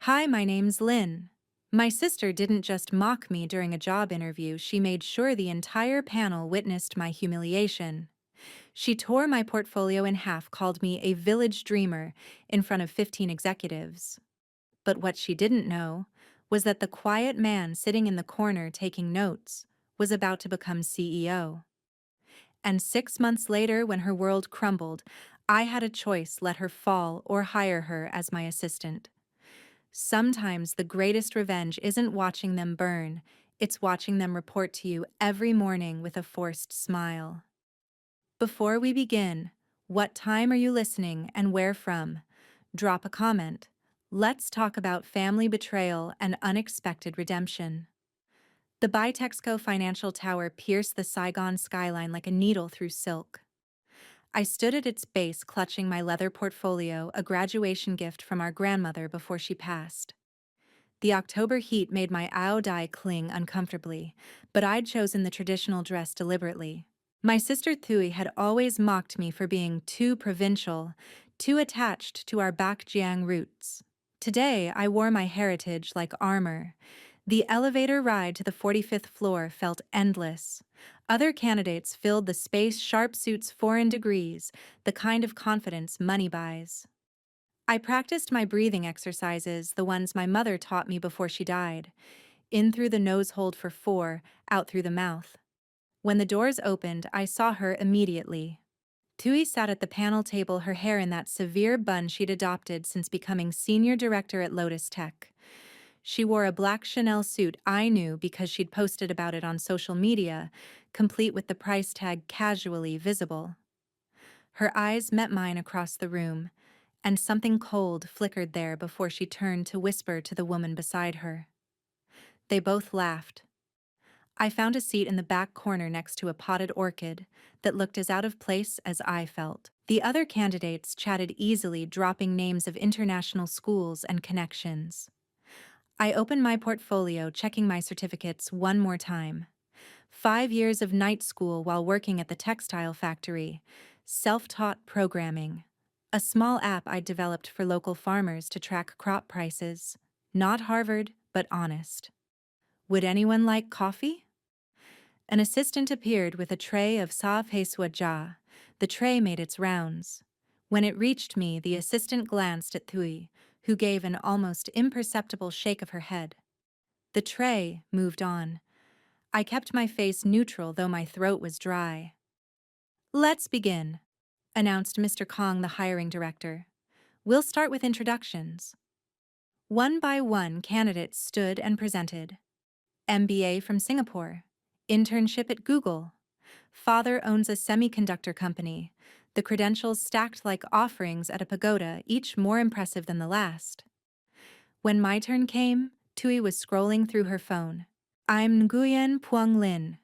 Hi, my name's Lynn. My sister didn't just mock me during a job interview, she made sure the entire panel witnessed my humiliation. She tore my portfolio in half, called me a village dreamer in front of 15 executives. But what she didn't know was that the quiet man sitting in the corner taking notes was about to become CEO. And 6 months later, when her world crumbled, I had a choice: let her fall or hire her as my assistant. Sometimes the greatest revenge isn't watching them burn, it's watching them report to you every morning with a forced smile. Before we begin, what time are you listening and where from? Drop a comment. Let's talk about family betrayal and unexpected redemption. The Bitexco Financial Tower pierced the Saigon skyline like a needle through silk. I stood at its base clutching my leather portfolio, a graduation gift from our grandmother before she passed. The October heat made my dye cling uncomfortably, but I'd chosen the traditional dress deliberately. My sister Thuy had always mocked me for being too provincial, too attached to our Bakjiang roots. Today, I wore my heritage like armor. The elevator ride to the 45th floor felt endless. Other candidates filled the space, sharp suits, foreign degrees, the kind of confidence money buys. I practiced my breathing exercises, the ones my mother taught me before she died. In through the nose, hold for 4, out through the mouth. When the doors opened, I saw her immediately. Tui sat at the panel table, her hair in that severe bun she'd adopted since becoming senior director at Lotus Tech. She wore a black Chanel suit I knew because she'd posted about it on social media, complete with the price tag casually visible. Her eyes met mine across the room, and something cold flickered there before she turned to whisper to the woman beside her. They both laughed. I found a seat in the back corner next to a potted orchid that looked as out of place as I felt. The other candidates chatted easily, dropping names of international schools and connections. I opened my portfolio, checking my certificates one more time. 5 years of night school while working at the textile factory, self-taught programming, a small app I developed for local farmers to track crop prices. Not Harvard, but honest. Would anyone like coffee? An assistant appeared with a tray of sa ja. The tray made its rounds. When it reached me, the assistant glanced at Thuy, who gave an almost imperceptible shake of her head. The tray moved on. I kept my face neutral, though my throat was dry. "Let's begin," announced Mr. Kong, the hiring director. "We'll start with introductions." One by one, candidates stood and presented. MBA from Singapore. Internship at Google. Father owns a semiconductor company. The credentials stacked like offerings at a pagoda, each more impressive than the last. When my turn came, Tui was scrolling through her phone. "I'm Nguyen Puang Lin."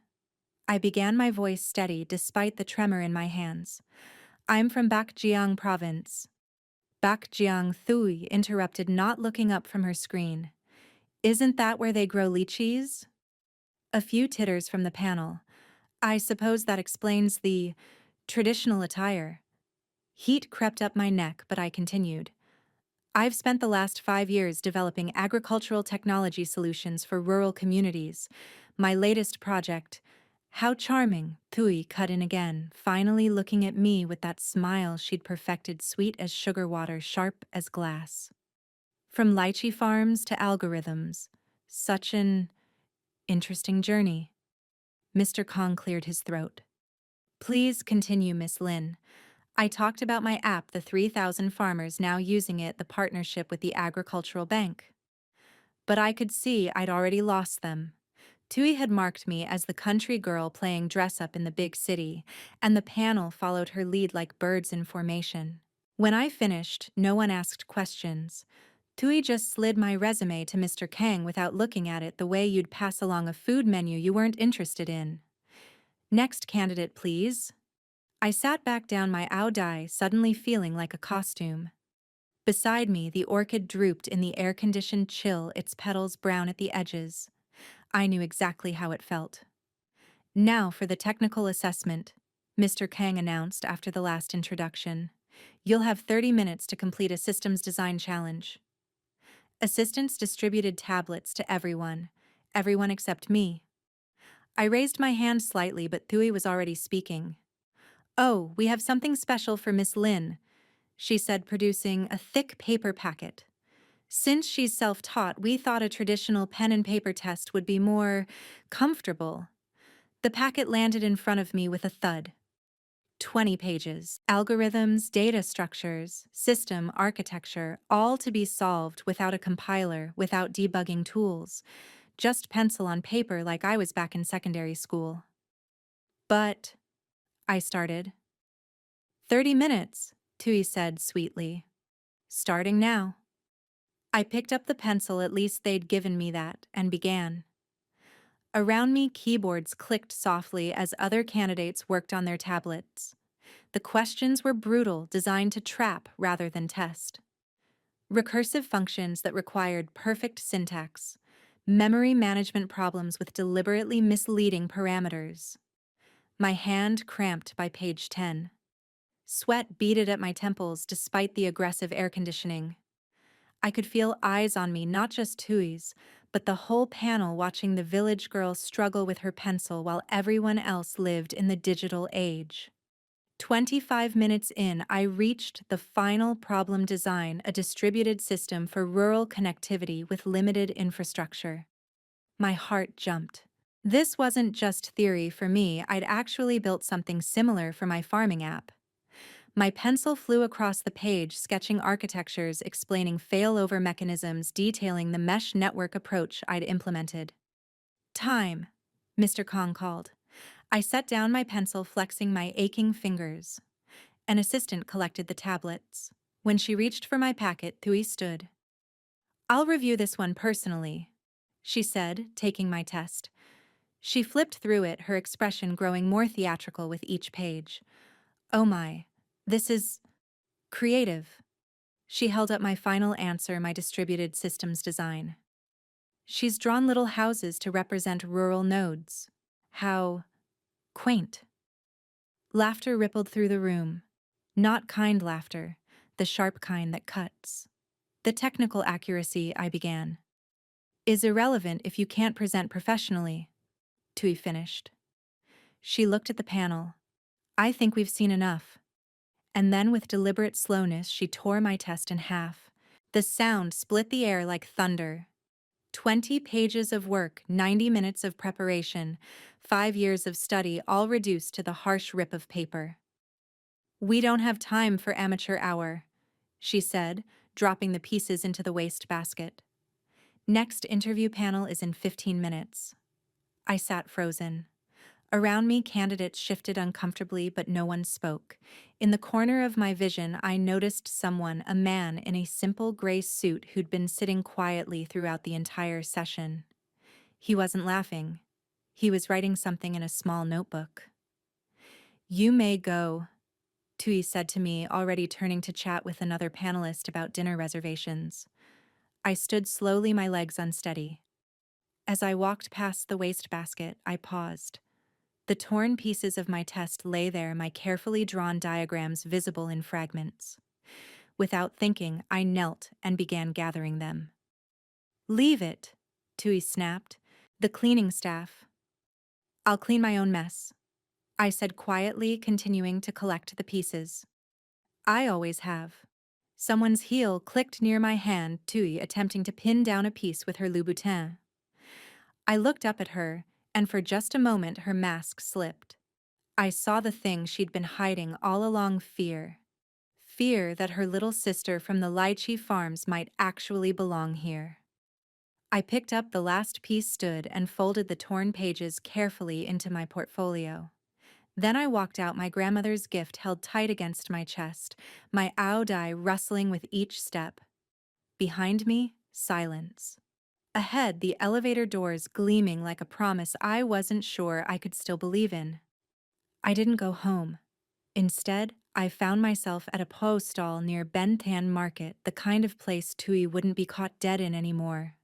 I began, my voice steady despite the tremor in my hands. "I'm from Bakjiang province." "Bakjiang," Thui interrupted, not looking up from her screen. "Isn't that where they grow lychees?" A few titters from the panel. "I suppose that explains the traditional attire." Heat crept up my neck, but I continued. "I've spent the last 5 years developing agricultural technology solutions for rural communities. My latest project—" "How charming," Thui cut in again, finally looking at me with that smile she'd perfected, sweet as sugar water, sharp as glass. "From lychee farms to algorithms. Such an interesting journey." Mr. Kong cleared his throat. "Please continue, Miss Lin. I talked about my app, the 3,000 farmers now using it, the partnership with the agricultural bank." But I could see I'd already lost them. Tui had marked me as the country girl playing dress-up in the big city, and the panel followed her lead like birds in formation. When I finished, no one asked questions. Tui just slid my resume to Mr. Kang without looking at it, the way you'd pass along a food menu you weren't interested in. "Next candidate, please." I sat back down, my dye suddenly feeling like a costume. Beside me, the orchid drooped in the air-conditioned chill, its petals brown at the edges. I knew exactly how it felt. "Now for the technical assessment," Mr. Kang announced after the last introduction. "You'll have 30 minutes to complete a systems design challenge." Assistants distributed tablets to everyone except me. I raised my hand slightly, but Thuy was already speaking. "Oh, we have something special for Miss Lin," she said, producing a thick paper packet. "Since she's self-taught, we thought a traditional pen and paper test would be more comfortable." The packet landed in front of me with a thud. 20 pages. Algorithms, data structures, system architecture, all to be solved without a compiler, without debugging tools. Just pencil on paper like I was back in secondary school. "But," I started. "30 minutes, Tui said sweetly. "Starting now." I picked up the pencil, at least they'd given me that, and began. Around me, keyboards clicked softly as other candidates worked on their tablets. The questions were brutal, designed to trap rather than test. Recursive functions that required perfect syntax. Memory management problems with deliberately misleading parameters. My hand cramped by page 10. Sweat beaded at my temples despite the aggressive air conditioning. I could feel eyes on me, not just Tui's, but the whole panel watching the village girl struggle with her pencil while everyone else lived in the digital age. 25 minutes in, I reached the final problem: design a distributed system for rural connectivity with limited infrastructure. My heart jumped. This wasn't just theory for me, I'd actually built something similar for my farming app. My pencil flew across the page, sketching architectures, explaining failover mechanisms, detailing the mesh network approach I'd implemented. "Time," Mr. Kong called. I set down my pencil, flexing my aching fingers. An assistant collected the tablets. When she reached for my packet, Thuy stood. "I'll review this one personally," she said, taking my test. She flipped through it, her expression growing more theatrical with each page. "Oh my, this is creative." She held up my final answer, my distributed systems design. "She's drawn little houses to represent rural nodes. How quaint." Laughter rippled through the room. Not kind laughter, the sharp kind that cuts. "The technical accuracy," I began, "is irrelevant if you can't present professionally," Tui finished. She looked at the panel. "I think we've seen enough." And then, with deliberate slowness, she tore my test in half. The sound split the air like thunder. 20 pages of work, 90 minutes of preparation, 5 years of study, all reduced to the harsh rip of paper. "We don't have time for amateur hour," she said, dropping the pieces into the wastebasket. "Next interview panel is in 15 minutes. I sat frozen. Around me, candidates shifted uncomfortably, but no one spoke. In the corner of my vision, I noticed someone, a man in a simple gray suit who'd been sitting quietly throughout the entire session. He wasn't laughing. He was writing something in a small notebook. "You may go," Tui said to me, already turning to chat with another panelist about dinner reservations. I stood slowly, my legs unsteady. As I walked past the wastebasket, I paused. The torn pieces of my test lay there, my carefully drawn diagrams visible in fragments. Without thinking, I knelt and began gathering them. "Leave it," Tui snapped. "The cleaning staff." "I'll clean my own mess," I said quietly, continuing to collect the pieces. "I always have." Someone's heel clicked near my hand, Tui attempting to pin down a piece with her Louboutin. I looked up at her, and for just a moment her mask slipped. I saw the thing she'd been hiding all along: fear. Fear that her little sister from the lychee farms might actually belong here. I picked up the last piece, stood, and folded the torn pages carefully into my portfolio. Then I walked out, my grandmother's gift held tight against my chest, my aodai rustling with each step. Behind me, silence. Ahead, the elevator doors gleaming like a promise I wasn't sure I could still believe in. I didn't go home. Instead, I found myself at a po stall near Benthan Market, the kind of place Tui wouldn't be caught dead in anymore.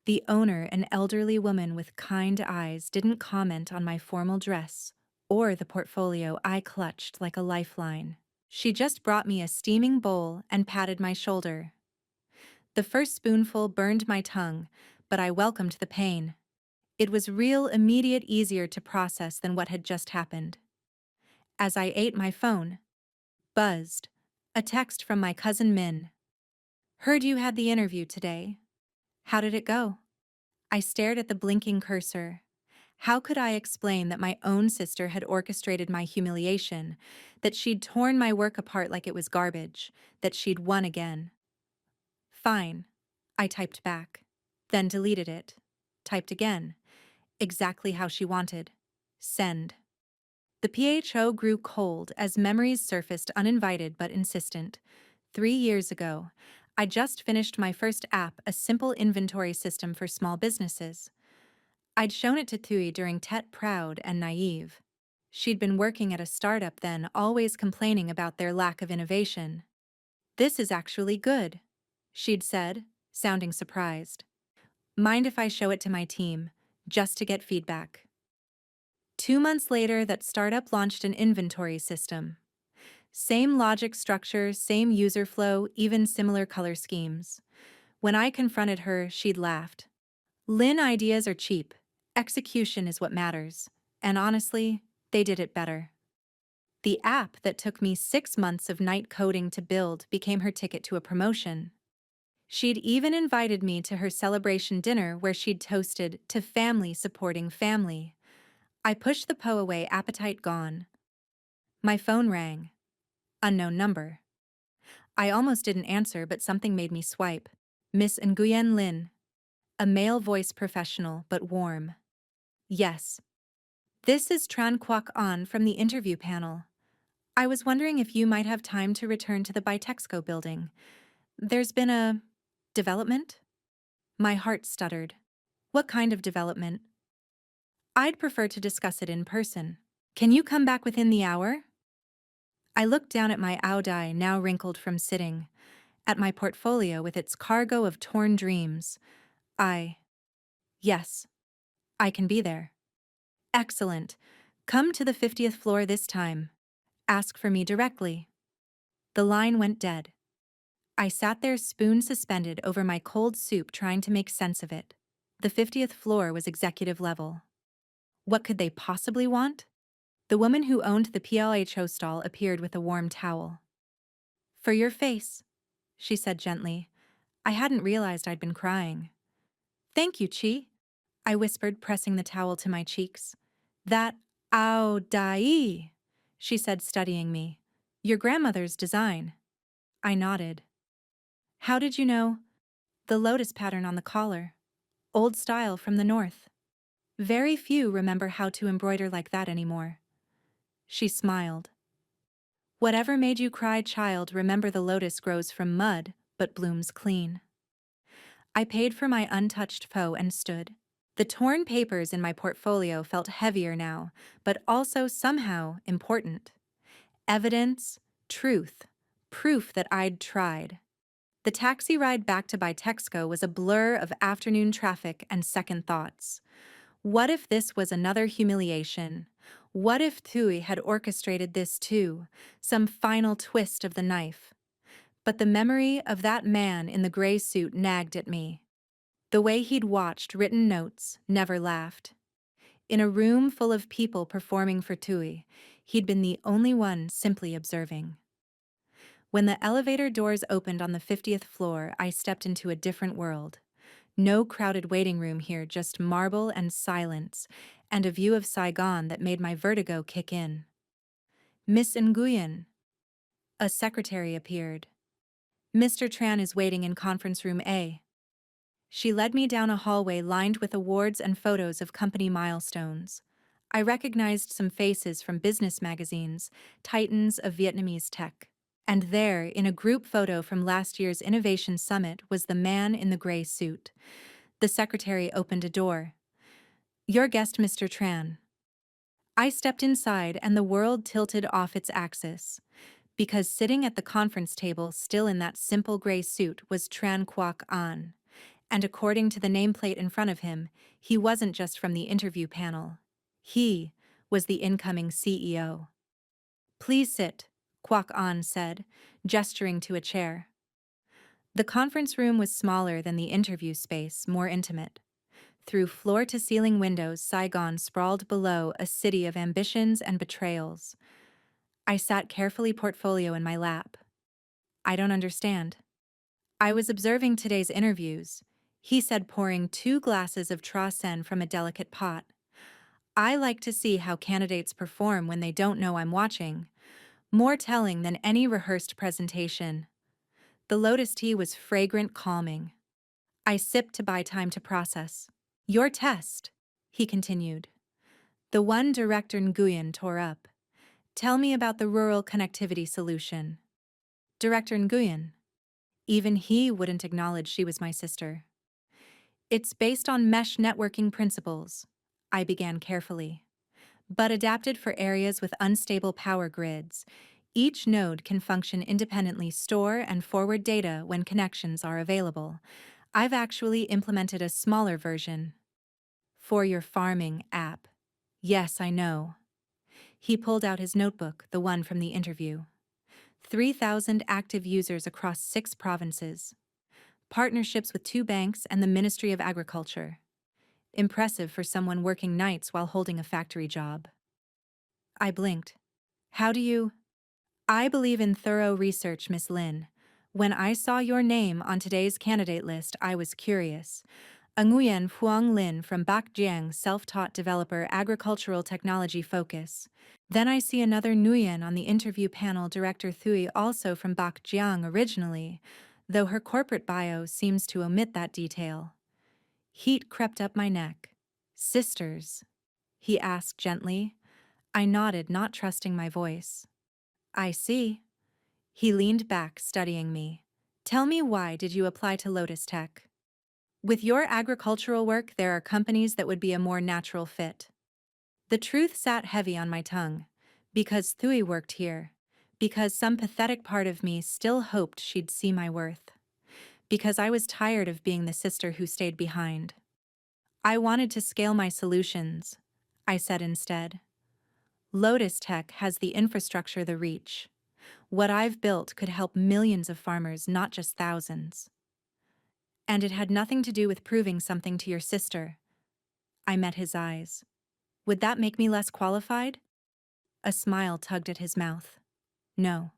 The owner, an elderly woman with kind eyes, didn't comment on my formal dress or the portfolio I clutched like a lifeline. She just brought me a steaming bowl and patted my shoulder. The first spoonful burned my tongue, but I welcomed the pain. It was real, immediate, easier to process than what had just happened. As I ate, my phone buzzed. A text from my cousin Min. "Heard you had the interview today. How did it go?" I stared at the blinking cursor. How could I explain that my own sister had orchestrated my humiliation, that she'd torn my work apart like it was garbage, that she'd won again? "Fine," I typed back. Then deleted it. Typed again. Exactly how she wanted. Send. The PHO grew cold as memories surfaced, uninvited but insistent. 3 years ago, I just finished my first app, a simple inventory system for small businesses. I'd shown it to Thui during Tet, proud and naive. She'd been working at a startup then, always complaining about their lack of innovation. "This is actually good," she'd said, sounding surprised. "Mind if I show it to my team, just to get feedback?" 2 months later, that startup launched an inventory system. Same logic structure, same user flow, even similar color schemes. When I confronted her, she'd laughed. "Lin, ideas are cheap. Execution is what matters." And honestly, they did it better. The app that took me 6 months of night coding to build became her ticket to a promotion. She'd even invited me to her celebration dinner where she'd toasted to family supporting family. I pushed the po away, appetite gone. My phone rang. Unknown number. I almost didn't answer, but something made me swipe. "Miss Nguyen Lin." A male voice, professional but warm. "Yes. This is Tran Kwok An from the interview panel. I was wondering if you might have time to return to the Bitexco building. There's been a development?" My heart stuttered. "What kind of development?" "I'd prefer to discuss it in person. Can you come back within the hour?" I looked down at my Audai, now wrinkled from sitting, at my portfolio with its cargo of torn dreams. Yes, I can be there." "Excellent. Come to the 50th floor this time. Ask for me directly." The line went dead. I sat there, spoon suspended over my cold soup, trying to make sense of it. The 50th floor was executive level. What could they possibly want? The woman who owned the PLHO stall appeared with a warm towel. "For your face," she said gently. I hadn't realized I'd been crying. "Thank you, Chi," I whispered, pressing the towel to my cheeks. "That Audai," she said, studying me. "Your grandmother's design." I nodded. "How did you know?" "The lotus pattern on the collar. Old style from the north. Very few remember how to embroider like that anymore." She smiled. "Whatever made you cry, child, remember the lotus grows from mud, but blooms clean." I paid for my untouched pho and stood. The torn papers in my portfolio felt heavier now, but also somehow important. Evidence, truth, proof that I'd tried. The taxi ride back to Bitexco was a blur of afternoon traffic and second thoughts. What if this was another humiliation? What if Tui had orchestrated this too, some final twist of the knife? But the memory of that man in the gray suit nagged at me. The way he'd watched, written notes, never laughed. In a room full of people performing for Tui, he'd been the only one simply observing. When the elevator doors opened on the 50th floor, I stepped into a different world. No crowded waiting room here, just marble and silence, and a view of Saigon that made my vertigo kick in. "Miss Nguyen." A secretary appeared. "Mr. Tran is waiting in conference room A." She led me down a hallway lined with awards and photos of company milestones. I recognized some faces from business magazines, titans of Vietnamese tech. And there, in a group photo from last year's Innovation Summit, was the man in the gray suit. The secretary opened a door. "Your guest, Mr. Tran." I stepped inside and the world tilted off its axis. Because sitting at the conference table, still in that simple gray suit, was Tran Kwok An. And according to the nameplate in front of him, he wasn't just from the interview panel. He was the incoming CEO. "Please sit," Kwok An said, gesturing to a chair. The conference room was smaller than the interview space, more intimate. Through floor-to-ceiling windows, Saigon sprawled below, a city of ambitions and betrayals. I sat carefully, portfolio in my lap. I don't understand. I was observing today's interviews, he said, pouring 2 glasses of tra sen from a delicate pot. I like to see how candidates perform when they don't know I'm watching. More telling than any rehearsed presentation. The lotus tea was fragrant, calming. I sipped to buy time to process. Your test, he continued. The one Director Nguyen tore up. Tell me about the rural connectivity solution. Director Nguyen. Even he wouldn't acknowledge she was my sister. It's based on mesh networking principles, I began carefully, but adapted for areas with unstable power grids. Each node can function independently, store and forward data when connections are available. I've actually implemented a smaller version. For your farming app. Yes, I know. He pulled out his notebook, the one from the interview. 3,000 active users across 6 provinces. Partnerships with 2 banks and the Ministry of Agriculture. Impressive for someone working nights while holding a factory job. I blinked. How do you? I believe in thorough research, Miss Lin. When I saw your name on today's candidate list, I was curious. Nguyen Phuong Lin from Bac Giang, self-taught developer, agricultural technology focus. Then I see another Nguyen on the interview panel, Director Thuy, also from Bac Giang originally, though her corporate bio seems to omit that detail. Heat crept up my neck. Sisters? He asked gently. I nodded, not trusting my voice. I see. He leaned back, studying me. Tell me, why did you apply to Lotus Tech? With your agricultural work, there are companies that would be a more natural fit. The truth sat heavy on my tongue. Because Thuy worked here. Because some pathetic part of me still hoped she'd see my worth. Because I was tired of being the sister who stayed behind. I wanted to scale my solutions, I said instead. Lotus Tech has the infrastructure, the reach. What I've built could help millions of farmers, not just thousands. And it had nothing to do with proving something to your sister. I met his eyes. Would that make me less qualified? A smile tugged at his mouth. No.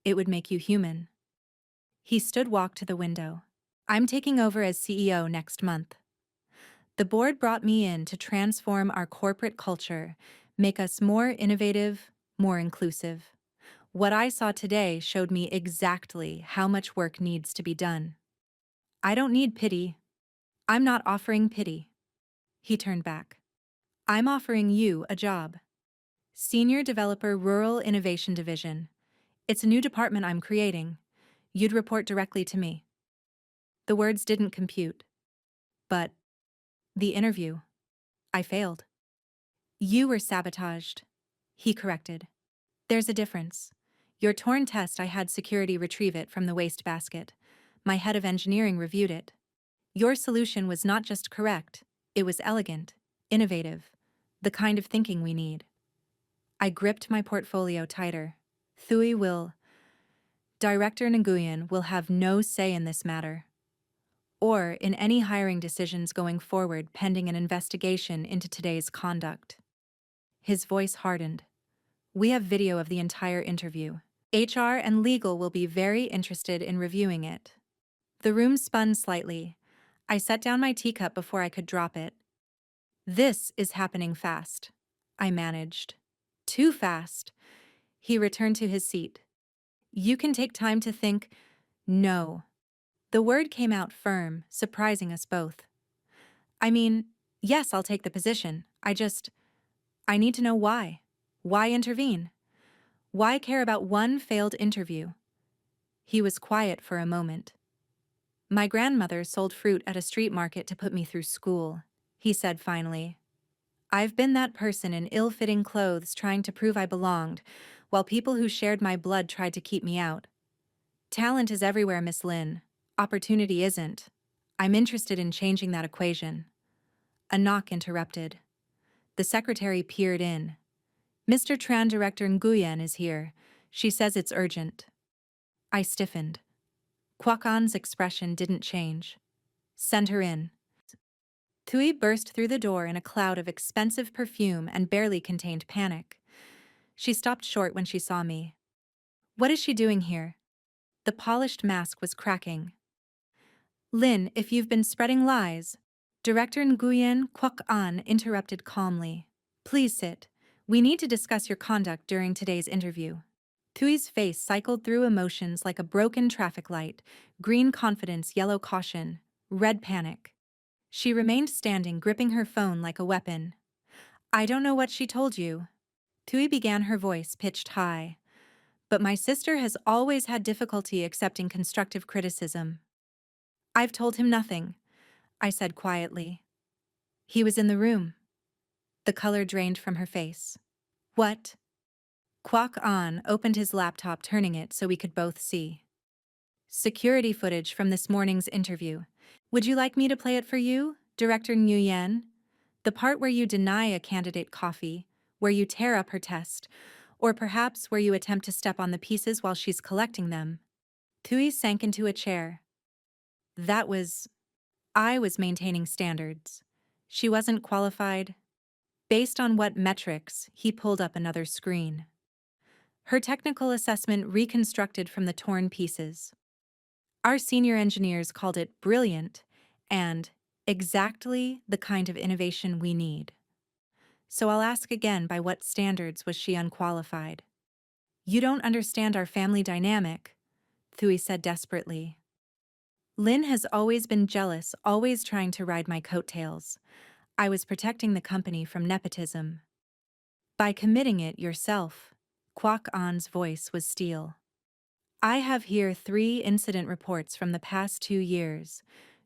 It would make you human. He stood, walked to the window. I'm taking over as CEO next month. The board brought me in to transform our corporate culture, make us more innovative, more inclusive. What I saw today showed me exactly how much work needs to be done. I don't need pity. I'm not offering pity. He turned back. I'm offering you a job. Senior Developer, Rural Innovation Division. It's a new department I'm creating. You'd report directly to me. The words didn't compute. But the interview. I failed. You were sabotaged. He corrected. There's a difference. Your torn test, I had security retrieve it from the wastebasket. My head of engineering reviewed it. Your solution was not just correct, it was elegant, innovative, the kind of thinking we need. I gripped my portfolio tighter. Thuy will. Director Nguyen will have no say in this matter. Or in any hiring decisions going forward, pending an investigation into today's conduct. His voice hardened. We have video of the entire interview. HR and legal will be very interested in reviewing it. The room spun slightly. I set down my teacup before I could drop it. This is happening fast, I managed. Too fast. He returned to his seat. You can take time to think. No. The word came out firm, surprising us both. I mean, yes, I'll take the position. I need to know why. Why intervene? Why care about one failed interview? He was quiet for a moment. My grandmother sold fruit at a street market to put me through school, he said finally. I've been that person in ill-fitting clothes trying to prove I belonged, while people who shared my blood tried to keep me out. Talent is everywhere, Miss Lin. Opportunity isn't. I'm interested in changing that equation. A knock interrupted. The secretary peered in. Mr. Tran, Director Nguyen is here. She says it's urgent. I stiffened. Kwok-an's expression didn't change. Send her in. Tui burst through the door in a cloud of expensive perfume and barely contained panic. She stopped short when she saw me. What is she doing here? The polished mask was cracking. Lin, if you've been spreading lies. Director Nguyen Kwok-an interrupted calmly. Please sit. We need to discuss your conduct during today's interview. Tui's face cycled through emotions like a broken traffic light: green confidence, yellow caution, red panic. She remained standing, gripping her phone like a weapon. I don't know what she told you. Tui began, her voice pitched high. But my sister has always had difficulty accepting constructive criticism. I've told him nothing, I said quietly. He was in the room. The color drained from her face. What? Kwok-an opened his laptop, turning it so we could both see. Security footage from this morning's interview. Would you like me to play it for you, Director Nguyen? The part where you deny a candidate coffee, where you tear up her test, or perhaps where you attempt to step on the pieces while she's collecting them. Tui sank into a chair. I was maintaining standards. She wasn't qualified. Based on what metrics? He pulled up another screen. Her technical assessment reconstructed from the torn pieces. Our senior engineers called it brilliant and exactly the kind of innovation we need. So I'll ask again, by what standards was she unqualified? You don't understand our family dynamic, Thui said desperately. Lin has always been jealous, always trying to ride my coattails. I was protecting the company from nepotism. By committing it yourself, Kwok-an's voice was steel. I have here 3 incident reports from the past 2 years.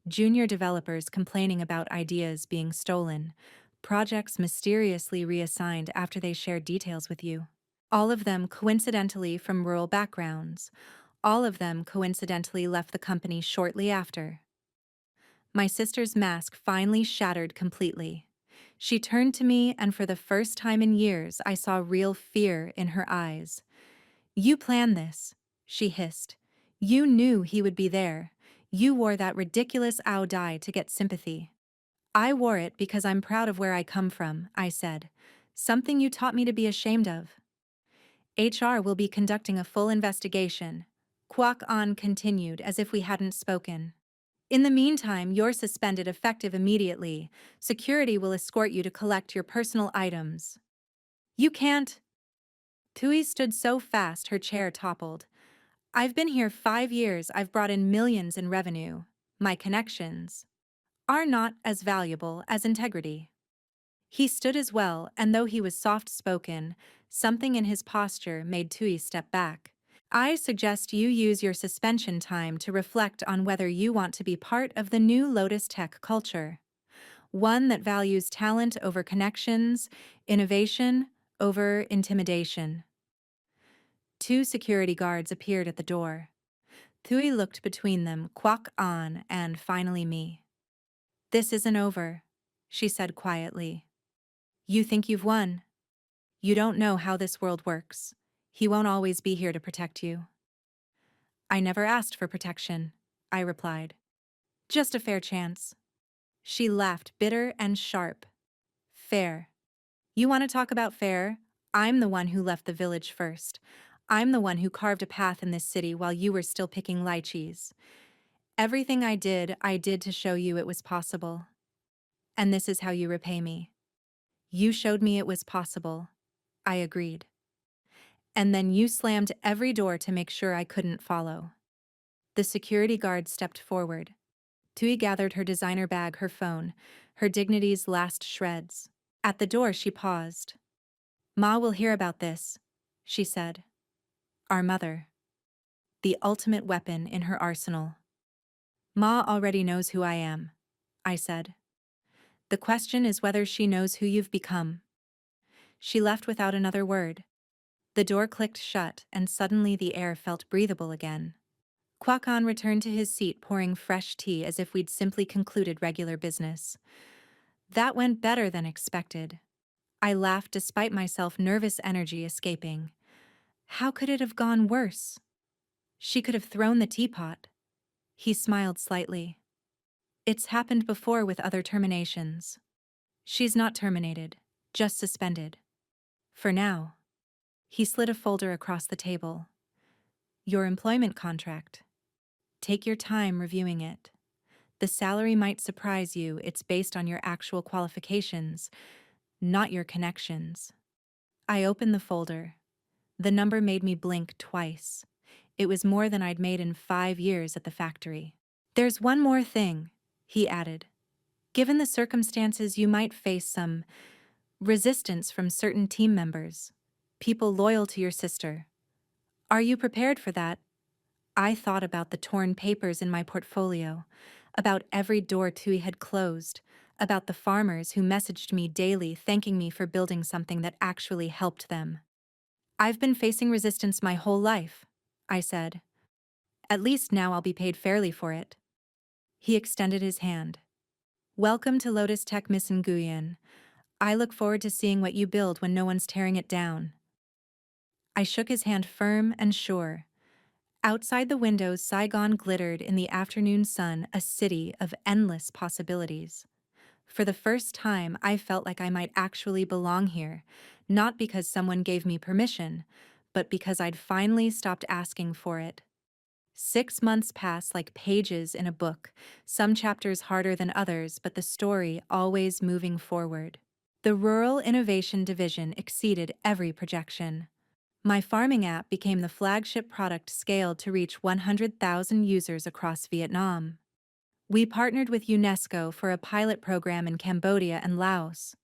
Junior developers complaining about ideas being stolen, projects mysteriously reassigned after they shared details with you. All of them coincidentally from rural backgrounds. All of them coincidentally left the company shortly after. My sister's mask finally shattered completely. She turned to me, and for the first time in years, I saw real fear in her eyes. You planned this, she hissed. You knew he would be there. You wore that ridiculous owl dye to get sympathy. I wore it because I'm proud of where I come from, I said. Something you taught me to be ashamed of. HR will be conducting a full investigation. Kwok-an continued as if we hadn't spoken. In the meantime, you're suspended effective immediately. Security will escort you to collect your personal items. You can't. Tui stood so fast her chair toppled. I've been here 5 years. I've brought in millions in revenue. My connections are not as valuable as integrity. He stood as well, and though he was soft-spoken, something in his posture made Tui step back. I suggest you use your suspension time to reflect on whether you want to be part of the new Lotus Tech culture. One that values talent over connections, innovation over intimidation. 2 security guards appeared at the door. Tui looked between them, Kwok-an, and finally me. This isn't over, she said quietly. You think you've won. You don't know how this world works. He won't always be here to protect you. I never asked for protection, I replied. Just a fair chance. She laughed, bitter and sharp. Fair. You want to talk about fair? I'm the one who left the village first. I'm the one who carved a path in this city while you were still picking lychees. Everything I did to show you it was possible. And this is how you repay me. You showed me it was possible. I agreed. And then you slammed every door to make sure I couldn't follow. The security guard stepped forward. Tui gathered her designer bag, her phone, her dignity's last shreds. At the door, she paused. Ma will hear about this, she said. Our mother. The ultimate weapon in her arsenal. Ma already knows who I am, I said. The question is whether she knows who you've become. She left without another word. The door clicked shut, and suddenly the air felt breathable again. Kwok-an returned to his seat, pouring fresh tea as if we'd simply concluded regular business. That went better than expected. I laughed despite myself, nervous energy escaping. How could it have gone worse? She could have thrown the teapot. He smiled slightly. It's happened before with other terminations. She's not terminated, just suspended. For now. He slid a folder across the table. Your employment contract. Take your time reviewing it. The salary might surprise you, it's based on your actual qualifications, not your connections. I opened the folder. The number made me blink twice. It was more than I'd made in 5 years at the factory. There's one more thing, he added. Given the circumstances, you might face some resistance from certain team members, people loyal to your sister. Are you prepared for that? I thought about the torn papers in my portfolio, about every door Tui had closed, about the farmers who messaged me daily thanking me for building something that actually helped them. I've been facing resistance my whole life, I said. At least now I'll be paid fairly for it. He extended his hand. Welcome to Lotus Tech, Miss Nguyen. I look forward to seeing what you build when no one's tearing it down. I shook his hand firm and sure. Outside the windows, Saigon glittered in the afternoon sun, a city of endless possibilities. For the first time, I felt like I might actually belong here, not because someone gave me permission, but because I'd finally stopped asking for it. 6 months passed like pages in a book, some chapters harder than others, but the story always moving forward. The Rural Innovation Division exceeded every projection. My farming app became the flagship product scaled to reach 100,000 users across Vietnam. We partnered with UNESCO for a pilot program in Cambodia and Laos.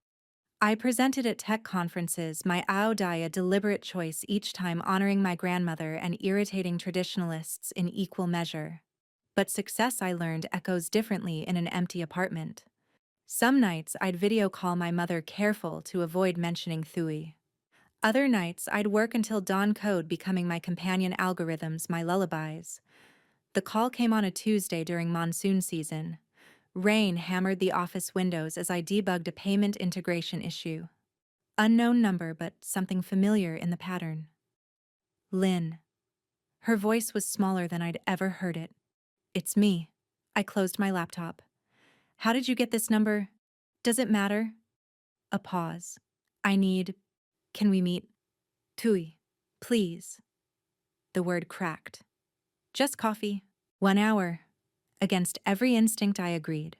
I presented at tech conferences, my Ao Dai a deliberate choice each time, honoring my grandmother and irritating traditionalists in equal measure. But success, I learned, echoes differently in an empty apartment. Some nights I'd video call my mother, careful to avoid mentioning Thui. Other nights I'd work until dawn, code becoming my companion, algorithms my lullabies. The call came on a Tuesday during monsoon season. Rain hammered the office windows as I debugged a payment integration issue. Unknown number, but something familiar in the pattern. Lynn. Her voice was smaller than I'd ever heard it. It's me. I closed my laptop. How did you get this number? Does it matter? A pause. Can we meet? Tui, please. The word cracked. Just coffee. 1 hour. Against every instinct, I agreed.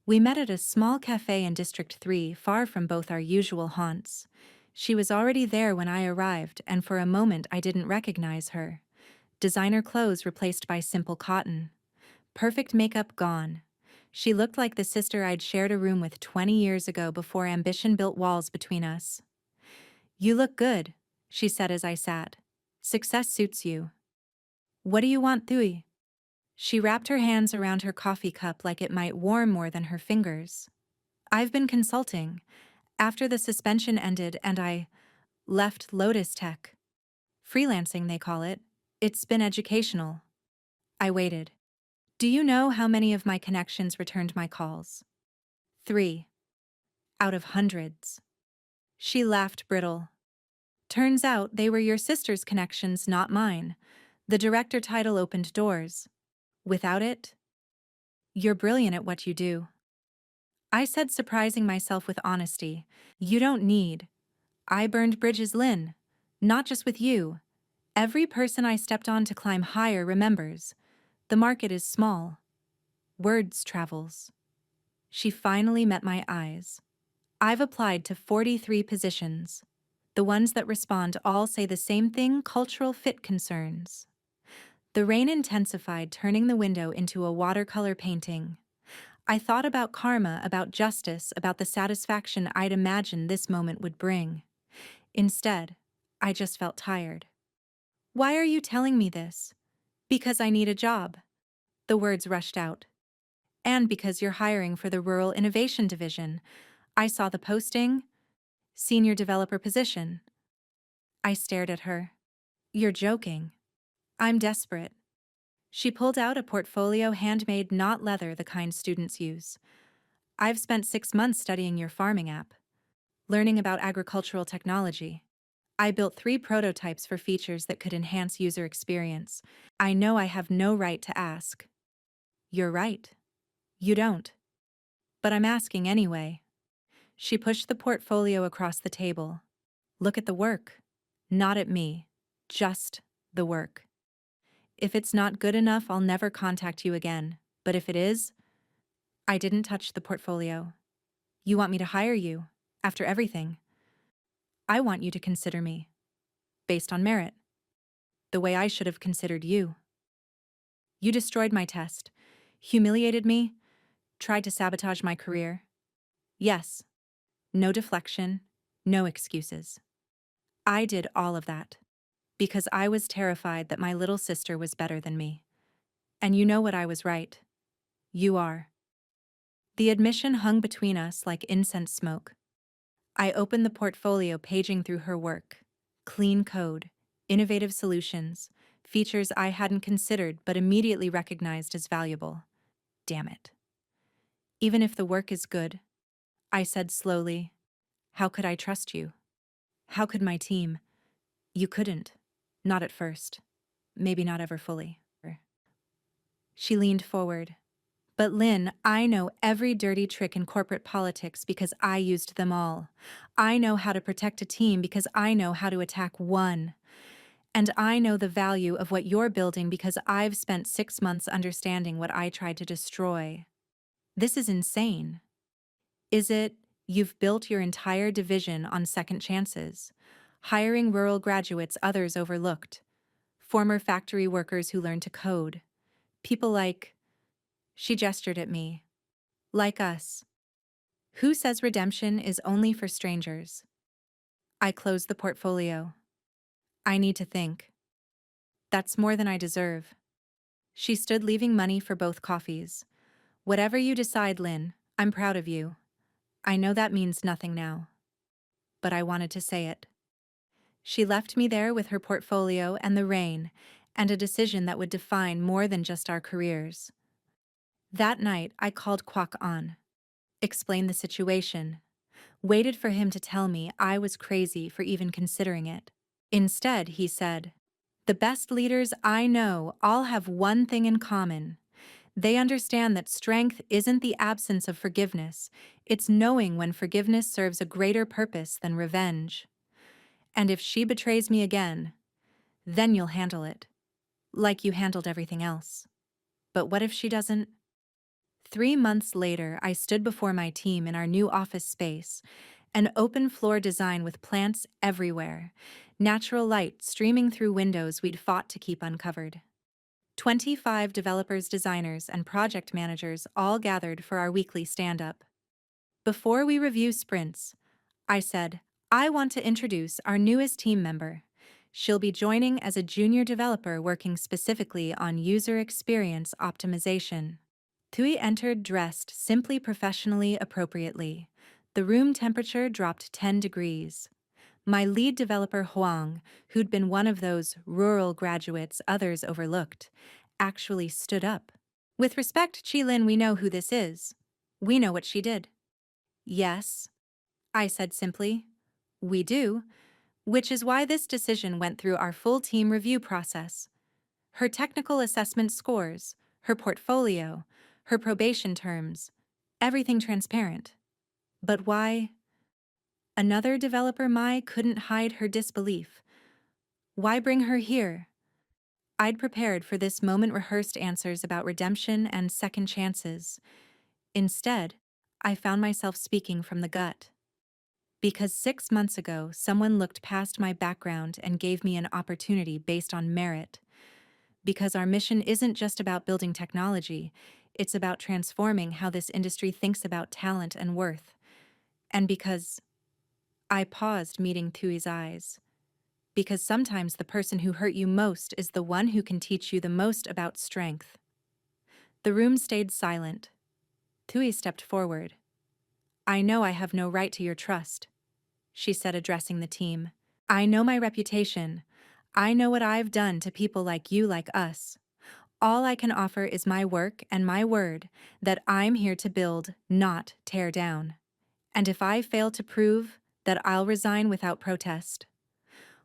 We met at a small cafe in District 3, far from both our usual haunts. She was already there when I arrived, and for a moment I didn't recognize her. Designer clothes replaced by simple cotton. Perfect makeup gone. She looked like the sister I'd shared a room with 20 years ago before ambition built walls between us. You look good, she said as I sat. Success suits you. What do you want, Thui? She wrapped her hands around her coffee cup like it might warm more than her fingers. I've been consulting. After the suspension ended and I left Lotus Tech. Freelancing, they call it. It's been educational. I waited. Do you know how many of my connections returned my calls? 3. Out of hundreds. She laughed brittle. Turns out they were your sister's connections, not mine. The director title opened doors. Without it, you're brilliant at what you do. I said, surprising myself with honesty. You don't need. I burned bridges, Lynn. Not just with you. Every person I stepped on to climb higher remembers. The market is small. Words travels. She finally met my eyes. I've applied to 43 positions. The ones that respond all say the same thing: cultural fit concerns. The rain intensified, turning the window into a watercolor painting. I thought about karma, about justice, about the satisfaction I'd imagined this moment would bring. Instead, I just felt tired. Why are you telling me this? Because I need a job. The words rushed out. And because you're hiring for the Rural Innovation Division. I saw the posting. Senior developer position. I stared at her. You're joking. I'm desperate. She pulled out a portfolio, handmade, not leather, the kind students use. I've spent 6 months studying your farming app, learning about agricultural technology. I built 3 prototypes for features that could enhance user experience. I know I have no right to ask. You're right. You don't. But I'm asking anyway. She pushed the portfolio across the table. Look at the work. Not at me. Just the work. If it's not good enough, I'll never contact you again. But if it is, I didn't touch the portfolio. You want me to hire you, after everything. I want you to consider me, based on merit, the way I should have considered you. You destroyed my test, humiliated me, tried to sabotage my career. Yes, no deflection, no excuses. I did all of that because I was terrified that my little sister was better than me. And you know what, I was right. You are. The admission hung between us like incense smoke. I opened the portfolio, paging through her work. Clean code, innovative solutions, features I hadn't considered but immediately recognized as valuable. Damn it. Even if the work is good, I said slowly, how could I trust you? How could my team? You couldn't. Not at first. Maybe not ever fully. She leaned forward. But Lynn, I know every dirty trick in corporate politics because I used them all. I know how to protect a team because I know how to attack one. And I know the value of what you're building because I've spent 6 months understanding what I tried to destroy. This is insane. Is it, you've built your entire division on second chances, hiring rural graduates others overlooked, former factory workers who learned to code, people like, she gestured at me, like us. Who says redemption is only for strangers? I closed the portfolio. I need to think. That's more than I deserve. She stood, leaving money for both coffees. Whatever you decide, Lynn, I'm proud of you. I know that means nothing now. But I wanted to say it. She left me there with her portfolio and the rain, and a decision that would define more than just our careers. That night, I called Kwok on, explained the situation, waited for him to tell me I was crazy for even considering it. Instead, he said, the best leaders I know all have one thing in common. They understand that strength isn't the absence of forgiveness, it's knowing when forgiveness serves a greater purpose than revenge. And if she betrays me again, then you'll handle it, like you handled everything else. But what if she doesn't? 3 months later, I stood before my team in our new office space, an open floor design with plants everywhere, natural light streaming through windows we'd fought to keep uncovered. 25 developers, designers, and project managers all gathered for our weekly stand-up. Before we review sprints, I said, I want to introduce our newest team member. She'll be joining as a junior developer working specifically on user experience optimization. Tui entered dressed simply, professionally, appropriately. The room temperature dropped 10 degrees. My lead developer, Huang, who'd been one of those rural graduates others overlooked, actually stood up. With respect, Qilin, we know who this is. We know what she did. Yes, I said simply. We do, which is why this decision went through our full team review process. Her technical assessment scores, her portfolio, her probation terms, everything transparent. But why? Another developer, Mai, couldn't hide her disbelief. Why bring her here? I'd prepared for this moment rehearsed answers about redemption and second chances. Instead, I found myself speaking from the gut. Because 6 months ago, someone looked past my background and gave me an opportunity based on merit. Because our mission isn't just about building technology, it's about transforming how this industry thinks about talent and worth. And because I paused, meeting Tui's eyes. Because sometimes the person who hurt you most is the one who can teach you the most about strength. The room stayed silent. Tui stepped forward. I know I have no right to your trust, she said, addressing the team. I know my reputation. I know what I've done to people like you, like us. All I can offer is my work and my word that I'm here to build, not tear down. And if I fail to prove, that I'll resign without protest.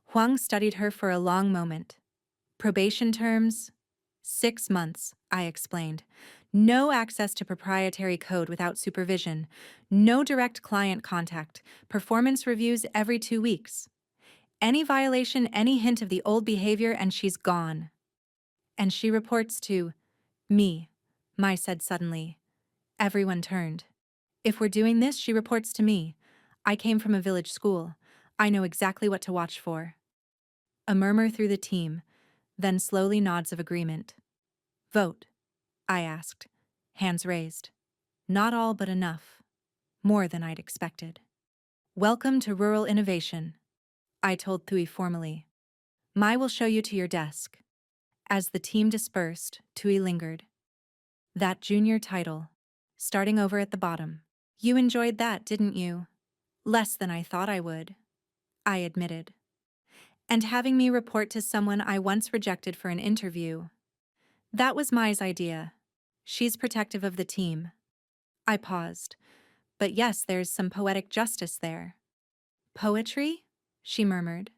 Huang studied her for a long moment. Probation terms? 6 months, I explained. No access to proprietary code without supervision. No direct client contact. Performance reviews every 2 weeks. Any violation, any hint of the old behavior, and she's gone. And she reports to me, Mai said suddenly. Everyone turned. If we're doing this, she reports to me. I came from a village school. I know exactly what to watch for. A murmur through the team, then slowly nods of agreement. Vote, I asked, hands raised. Not all, but enough. More than I'd expected. Welcome to Rural Innovation, I told Thui formally. Mai will show you to your desk. As the team dispersed, Tui lingered. That junior title. Starting over at the bottom. You enjoyed that, didn't you? Less than I thought I would, I admitted. And having me report to someone I once rejected for an interview. That was Mai's idea. She's protective of the team. I paused. But yes, there's some poetic justice there. Poetry? She murmured.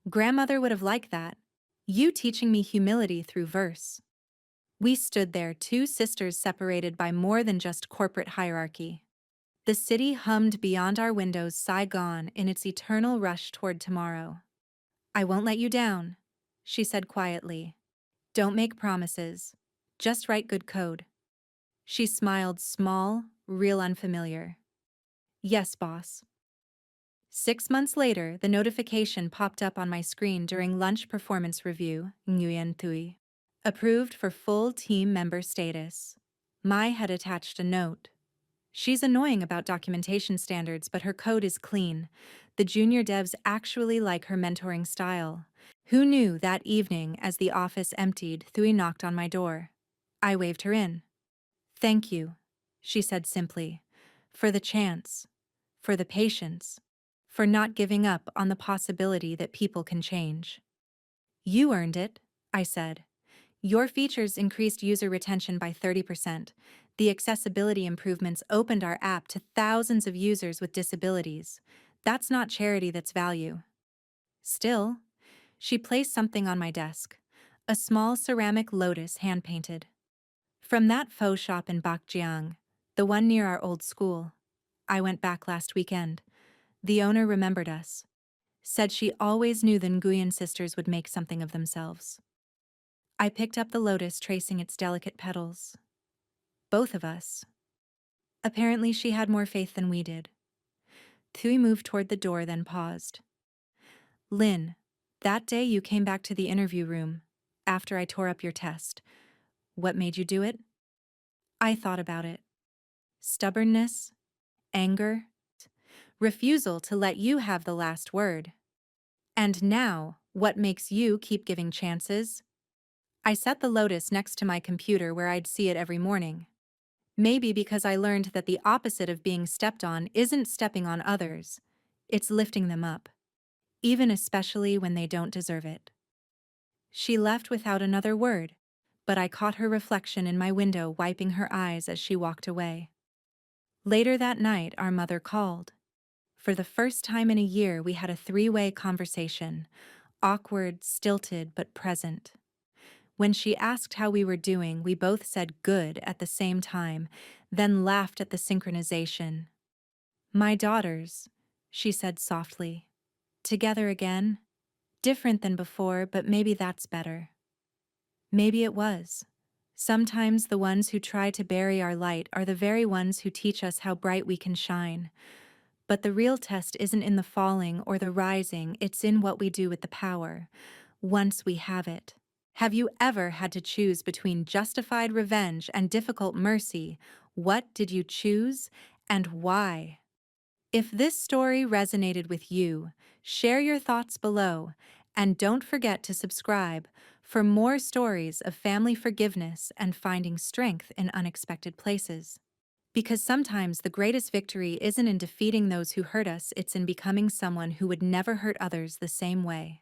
Grandmother would have liked that. You teaching me humility through verse. We stood there, two sisters separated by more than just corporate hierarchy. The city hummed beyond our windows, Saigon in its eternal rush toward tomorrow. I won't let you down, she said quietly. Don't make promises. Just write good code. She smiled, small, real unfamiliar. Yes, boss. 6 months later, the notification popped up on my screen during lunch performance review, Nguyen Thuy. Approved for full team member status. Mai had attached a note. She's annoying about documentation standards, but her code is clean. The junior devs actually like her mentoring style. Who knew that evening as the office emptied, Thuy knocked on my door. I waved her in. Thank you, she said simply, for the chance, for the patience, for not giving up on the possibility that people can change. You earned it, I said. Your features increased user retention by 30%. The accessibility improvements opened our app to thousands of users with disabilities. That's not charity, that's value. Still, she placed something on my desk. A small ceramic lotus hand-painted. From that faux shop in Bakjiang, the one near our old school. I went back last weekend. The owner remembered us. Said she always knew the Nguyen sisters would make something of themselves. I picked up the lotus, tracing its delicate petals. Both of us. Apparently she had more faith than we did. Thuy moved toward the door, then paused. Lynn, that day you came back to the interview room, after I tore up your test. What made you do it? I thought about it. Stubbornness, anger, refusal to let you have the last word. And now, what makes you keep giving chances? I set the lotus next to my computer where I'd see it every morning. Maybe because I learned that the opposite of being stepped on isn't stepping on others, it's lifting them up, even especially when they don't deserve it. She left without another word, but I caught her reflection in my window, wiping her eyes as she walked away. Later that night, our mother called. For the first time in a year, we had a three-way conversation, awkward, stilted, but present. When she asked how we were doing, we both said good at the same time, then laughed at the synchronization. My daughters, she said softly. Together again? Different than before, but maybe that's better. Maybe it was. Sometimes the ones who try to bury our light are the very ones who teach us how bright we can shine. But the real test isn't in the falling or the rising, it's in what we do with the power, once we have it. Have you ever had to choose between justified revenge and difficult mercy? What did you choose, and why? If this story resonated with you, share your thoughts below, and don't forget to subscribe for more stories of family forgiveness and finding strength in unexpected places. Because sometimes the greatest victory isn't in defeating those who hurt us, it's in becoming someone who would never hurt others the same way.